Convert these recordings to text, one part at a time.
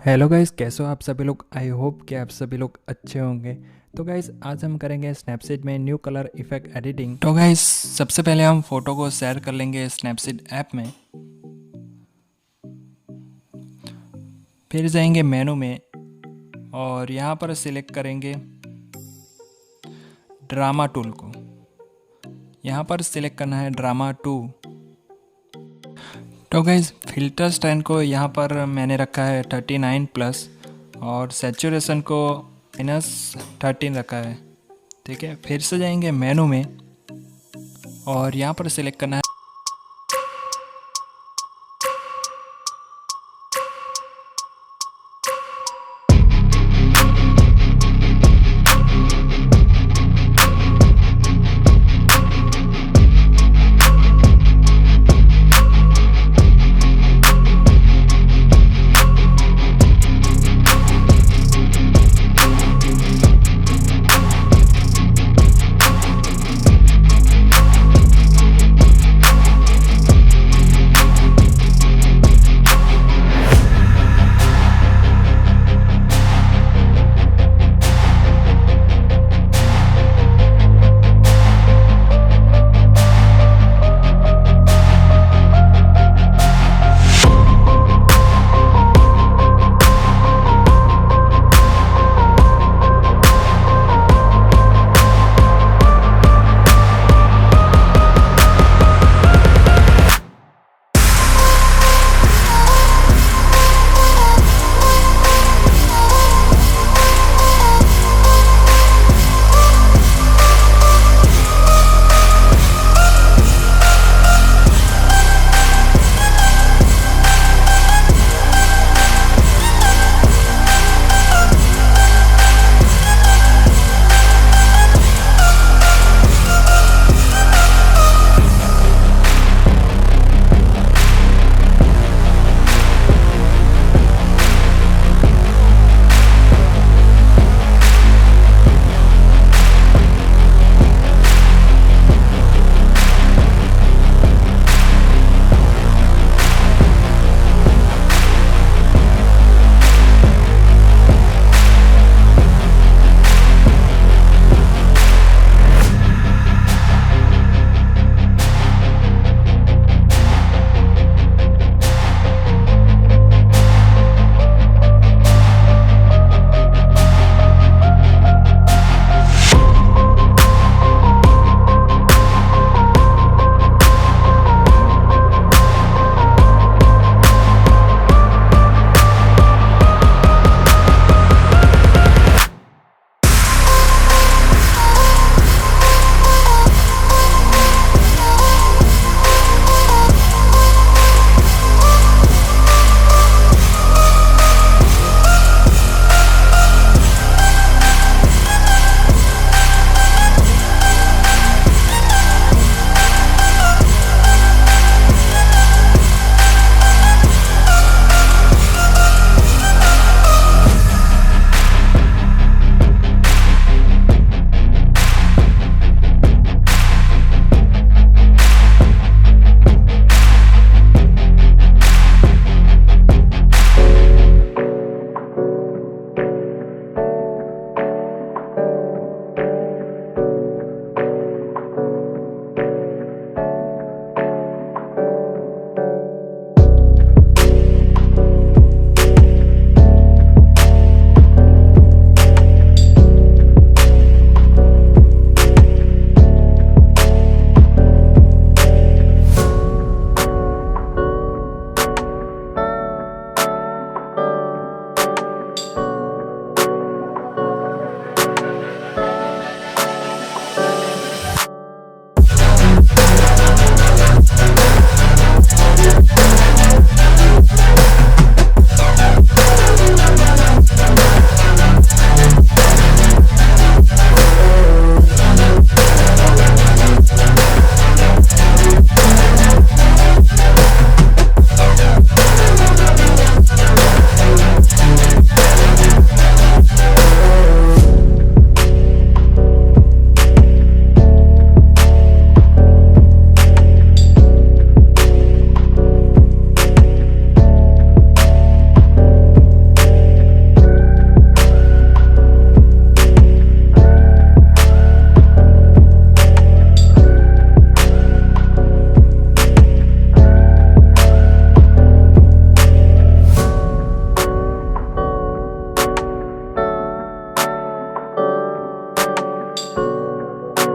Hello guys, कैसे हो आप सभी लोग। आई होप कि आप सभी लोग अच्छे होंगे। तो गाइस आज हम करेंगे स्नैपसीड में न्यू कलर इफेक्ट एडिटिंग। तो गाइस सबसे पहले हम फोटो को शेयर कर लेंगे स्नैपसीड ऐप में। फिर जाएंगे मेनू में और यहाँ पर सिलेक्ट करेंगे ड्रामा टूल को। यहाँ पर सिलेक्ट करना है ड्रामा 2। तो गाइस फिल्टर स्ट्रेंथ को यहाँ पर मैंने रखा है 39+ और सैचुरेशन को -13 रखा है। ठीक है, फिर से जाएंगे मेनू में और यहाँ पर सिलेक्ट करना है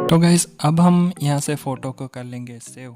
तो गाइस अब हम यहाँ से फ़ोटो को कर लेंगे सेव।